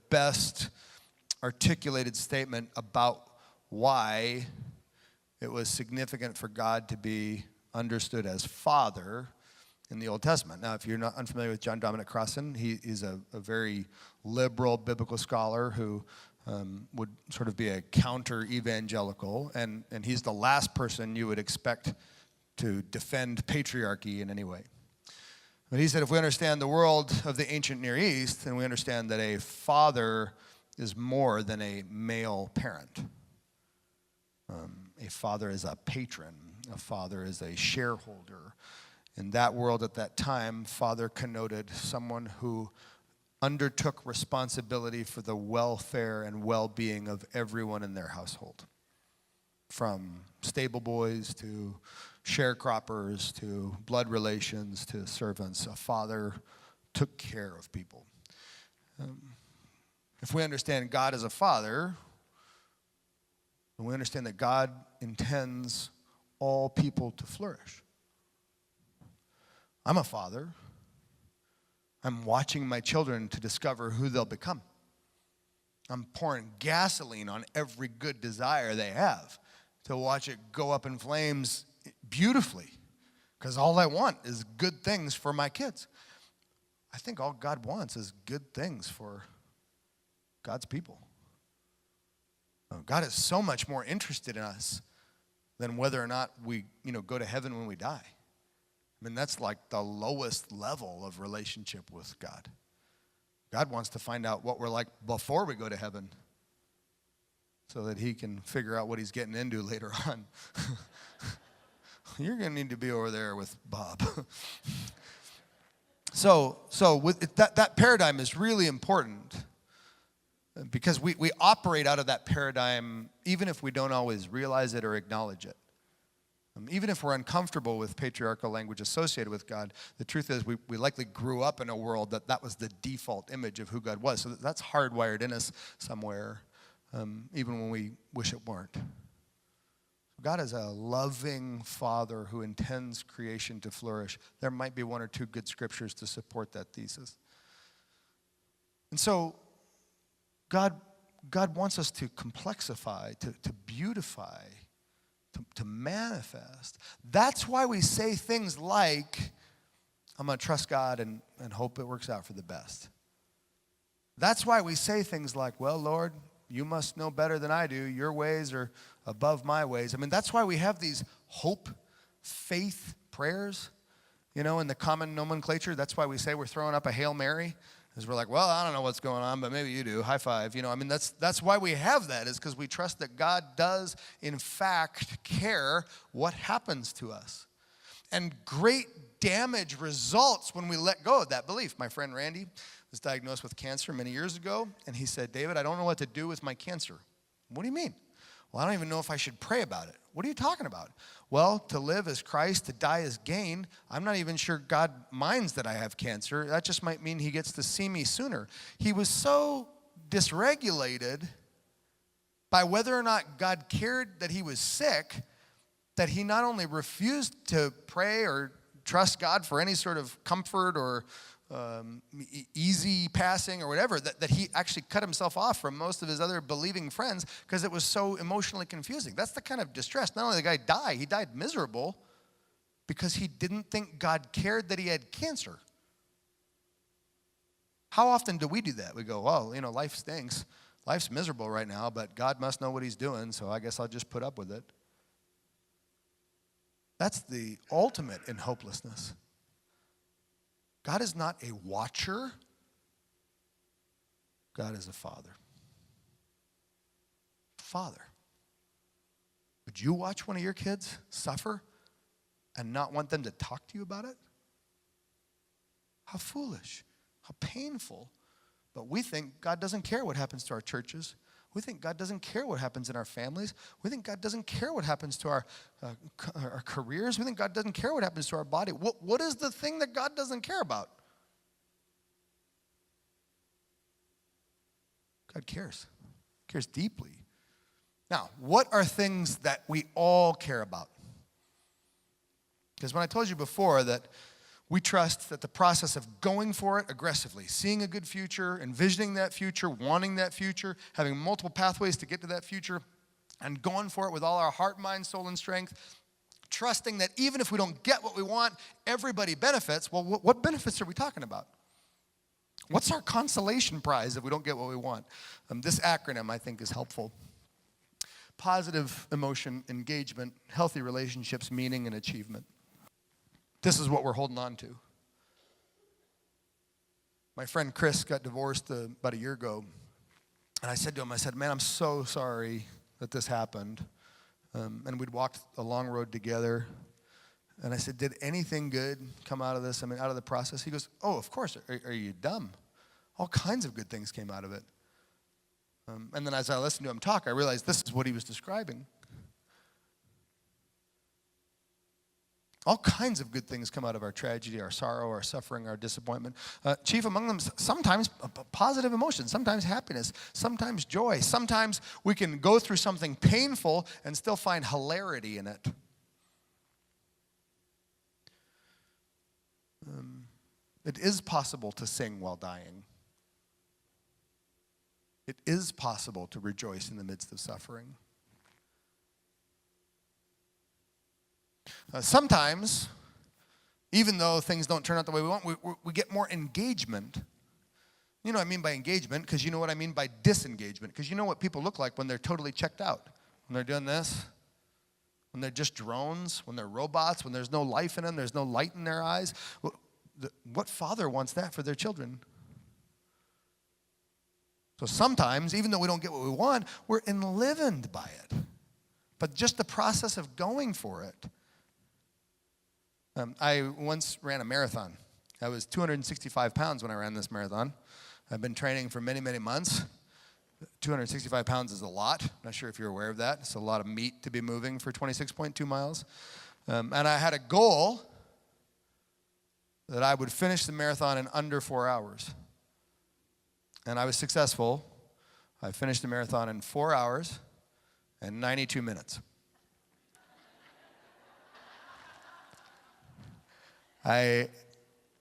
best articulated statement about why it was significant for God to be understood as Father in the Old Testament. Now, if you're not unfamiliar with John Dominic Crossan, he is a very liberal biblical scholar who would sort of be a counter-evangelical, and he's the last person you would expect to defend patriarchy in any way. But he said if we understand the world of the ancient Near East, then we understand that a father is more than a male parent. A father is a patron. A father is a shareholder. In that world at that time, father connoted someone who undertook responsibility for the welfare and well-being of everyone in their household. From stable boys to sharecroppers to blood relations to servants, a father took care of people. If we understand God as a father, then we understand that God intends all people to flourish. I'm a father. I'm watching my children to discover who they'll become. I'm pouring gasoline on every good desire they have to watch it go up in flames beautifully, because all I want is good things for my kids. I think all God wants is good things for God's people. God is so much more interested in us than whether or not we, go to heaven when we die. I mean, that's like the lowest level of relationship with God. God wants to find out what we're like before we go to heaven so that he can figure out what he's getting into later on. You're going to need to be over there with Bob. So with that paradigm is really important because we operate out of that paradigm even if we don't always realize it or acknowledge it. Even if we're uncomfortable with patriarchal language associated with God, the truth is we likely grew up in a world that was the default image of who God was. So that's hardwired in us somewhere, even when we wish it weren't. God is a loving Father who intends creation to flourish. There might be one or two good scriptures to support that thesis. And so God wants us to complexify, to beautify, to manifest. That's why we say things like, I'm going to trust God and hope it works out for the best. That's why we say things like, well, Lord, you must know better than I do. Your ways are above my ways. I mean, that's why we have these hope, faith prayers. You know, in the common nomenclature, that's why we say we're throwing up a Hail Mary. Because we're like, well, I don't know what's going on, but maybe you do. High five. You know, I mean, that's why we have that, is because we trust that God does, in fact, care what happens to us. And great damage results when we let go of that belief. My friend Randy was diagnosed with cancer many years ago, and he said, David, I don't know what to do with my cancer. What do you mean? Well, I don't even know if I should pray about it. What are you talking about? Well, to live as Christ, to die as gain. I'm not even sure God minds that I have cancer. That just might mean he gets to see me sooner. He was so dysregulated by whether or not God cared that he was sick that he not only refused to pray or trust God for any sort of comfort or easy passing or whatever, that he actually cut himself off from most of his other believing friends because it was so emotionally confusing. That's the kind of distress. Not only did the guy die, he died miserable because he didn't think God cared that he had cancer. How often do we do that? We go, well, you know, life stinks. Life's miserable right now, but God must know what he's doing, so I guess I'll just put up with it. That's the ultimate in hopelessness. God is not a watcher. God is a father. Father. Would you watch one of your kids suffer and not want them to talk to you about it? How foolish. How painful. But we think God doesn't care what happens to our churches. We think God doesn't care what happens in our families. We think God doesn't care what happens to our careers. We think God doesn't care what happens to our body. What is the thing that God doesn't care about? God cares. Cares deeply. Now, what are things that we all care about? Because when I told you before that we trust that the process of going for it aggressively, seeing a good future, envisioning that future, wanting that future, having multiple pathways to get to that future, and going for it with all our heart, mind, soul, and strength, trusting that even if we don't get what we want, everybody benefits. Well, what benefits are we talking about? What's our consolation prize if we don't get what we want? This acronym, I think, is helpful. Positive emotion, engagement, healthy relationships, meaning, and achievement. This is what we're holding on to. My friend Chris got divorced about a year ago. And I said to him, man, I'm so sorry that this happened. And we'd walked a long road together. And I said, did anything good come out of this? I mean, out of the process? He goes, oh, of course. Are you dumb? All kinds of good things came out of it. And then as I listened to him talk, I realized this is what he was describing. All kinds of good things come out of our tragedy, our sorrow, our suffering, our disappointment. Chief among them, sometimes positive emotions, sometimes happiness, sometimes joy. Sometimes we can go through something painful and still find hilarity in it. It is possible to sing while dying. It is possible to rejoice in the midst of suffering. Sometimes, even though things don't turn out the way we want, we get more engagement. You know what I mean by engagement, because you know what I mean by disengagement. Because you know what people look like when they're totally checked out. When they're doing this, when they're just drones, when they're robots, when there's no life in them, there's no light in their eyes. What father wants that for their children? So sometimes, even though we don't get what we want, we're enlivened by it. But just the process of going for it. I once ran a marathon. I was 265 pounds when I ran this marathon. I've been training for many, many months. 265 pounds is a lot. Not sure if you're aware of that. It's a lot of meat to be moving for 26.2 miles. And I had a goal that I would finish the marathon in under 4 hours. And I was successful. I finished the marathon in 4 hours and 92 minutes. I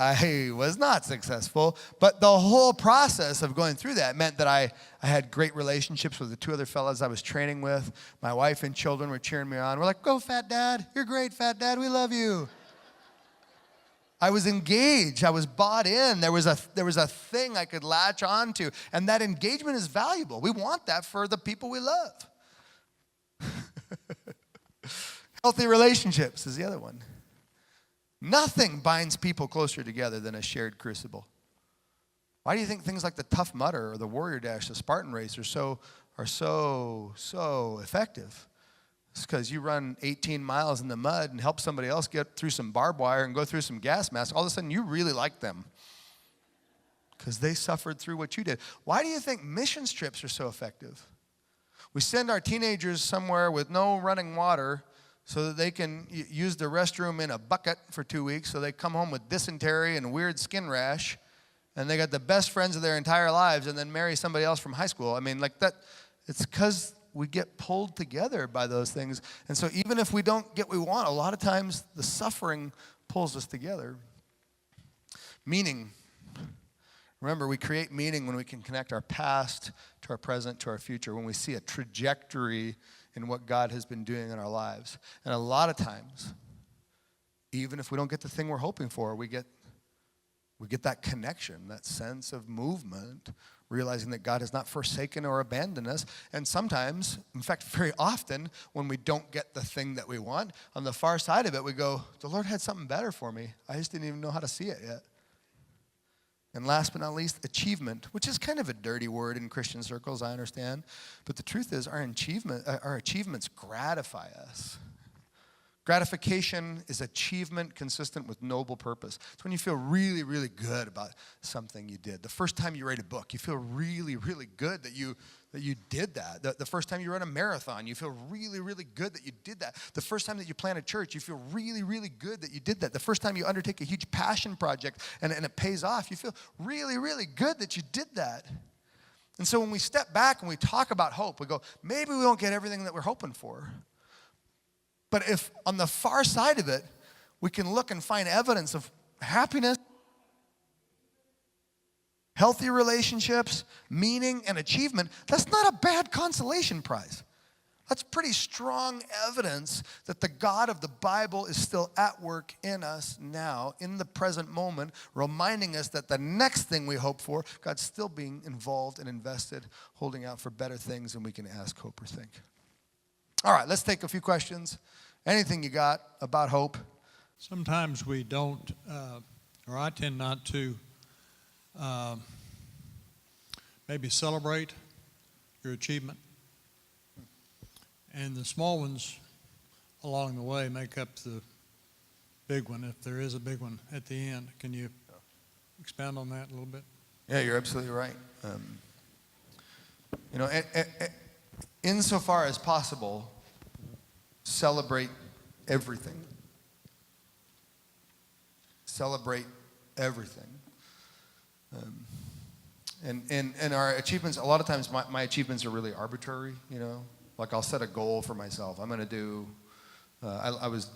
was not successful, but the whole process of going through that meant that I had great relationships with the two other fellas I was training with. My wife and children were cheering me on. We're like, go, Fat Dad. You're great, Fat Dad. We love you. I was engaged. I was bought in. There was a thing I could latch on to, and that engagement is valuable. We want that for the people we love. Healthy relationships is the other one. Nothing binds people closer together than a shared crucible. Why do you think things like the Tough Mudder or the Warrior Dash, the Spartan Race are so effective? It's because you run 18 miles in the mud and help somebody else get through some barbed wire and go through some gas masks. All of a sudden, you really like them because they suffered through what you did. Why do you think mission trips are so effective? We send our teenagers somewhere with no running water so that they can use the restroom in a bucket for 2 weeks, so they come home with dysentery and weird skin rash, and they got the best friends of their entire lives and then marry somebody else from high school. I mean, like that, it's because we get pulled together by those things. And so even if we don't get what we want, a lot of times the suffering pulls us together. Meaning. Remember, we create meaning when we can connect our past to our present to our future, when we see a trajectory in what God has been doing in our lives. And a lot of times, even if we don't get the thing we're hoping for, we get that connection, that sense of movement, realizing that God has not forsaken or abandoned us. And sometimes, in fact, very often, when we don't get the thing that we want, on the far side of it, we go, the Lord had something better for me. I just didn't even know how to see it yet. And last but not least, achievement, which is kind of a dirty word in Christian circles, I understand. But the truth is, our achievements gratify us. Gratification is achievement consistent with noble purpose. It's when you feel really, really good about something you did. The first time you write a book, you feel really, really good that you did that. The first time you run a marathon, you feel really, really good that you did that. The first time that you plant a church, you feel really, really good that you did that. The first time you undertake a huge passion project and it pays off, you feel really, really good that you did that. And so when we step back and we talk about hope, we go, maybe we won't get everything that we're hoping for. But if on the far side of it, we can look and find evidence of happiness, healthy relationships, meaning, and achievement, that's not a bad consolation prize. That's pretty strong evidence that the God of the Bible is still at work in us now, in the present moment, reminding us that the next thing we hope for, God's still being involved and invested, holding out for better things than we can ask, hope, or think. All right, let's take a few questions. Anything you got about hope? Sometimes we don't, or I tend not to, maybe celebrate your achievement. And the small ones along the way make up the big one, if there is a big one at the end. Can you expound on that a little bit? Yeah, you're absolutely right. Insofar as possible, celebrate everything. Celebrate everything. And our achievements, a lot of times my achievements are really arbitrary, Like I'll set a goal for myself. I'm going to do, I was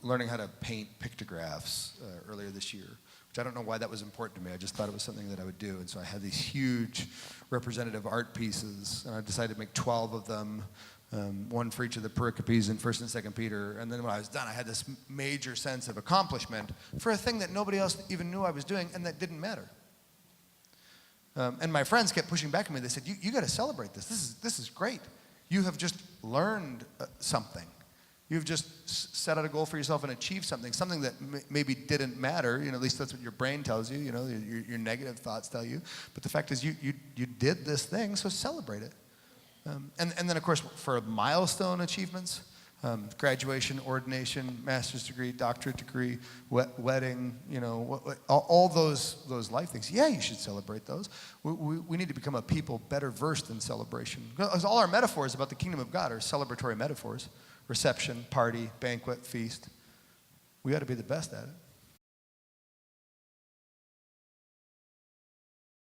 learning how to paint pictographs earlier this year, which I don't know why that was important to me. I just thought it was something that I would do. And so I had these huge representative art pieces, and I decided to make 12 of them. One for each of the pericopes in 1st and 2nd Peter. And then when I was done, I had this major sense of accomplishment for a thing that nobody else even knew I was doing and that didn't matter. And my friends kept pushing back at me. They said, you got to celebrate this. This is great. You have just learned something. You've just set out a goal for yourself and achieved something that maybe didn't matter. At least that's what your brain tells you. Your negative thoughts tell you. But the fact is you did this thing, so celebrate it. And then, of course, for milestone achievements, graduation, ordination, master's degree, doctorate degree, wedding, all those life things. Yeah, you should celebrate those. We need to become a people better versed in celebration. Because all our metaphors about the kingdom of God are celebratory metaphors. Reception, party, banquet, feast. We ought to be the best at it.